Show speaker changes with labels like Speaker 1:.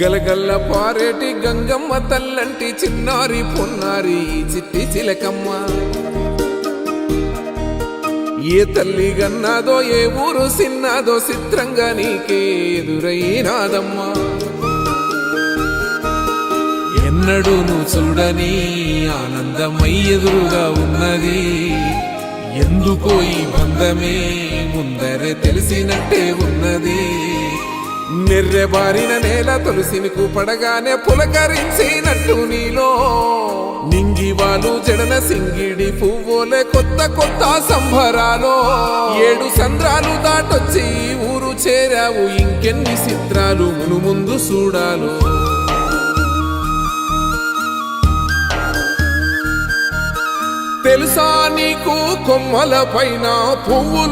Speaker 1: గలగల్ల పారేటి గంగమ్మ తల్లంటి చిన్నారి పొన్నారి చిట్టి చిలకమ్మ. ఏ తల్లి గన్నాదో ఏ ఊరు సిన్నాదో చిత్రంగా నీకే ఎదురైనాదమ్మా. ఎన్నడూ నువ్వు చూడని ఆనందమై ఎదురుగా ఉన్నది. ఎందుకో ఈ బంధమే ముందరే తెలిసినట్టే ఉన్నది. నెర్రెబారిన నేల తులసిని పడగానే పులకరించినట్టు నీలో నింగివాలు జడన సింగిడి పువ్వులే కొత్త కొత్త సంబరాలో. 7 సంద్రాలు దాటొచ్చి ఊరు చేరావు, ఇంకెన్ని చిత్రాలు మును ముందు చూడాలో. తెలుసా నీకు కొమ్మల పైన పువ్వులు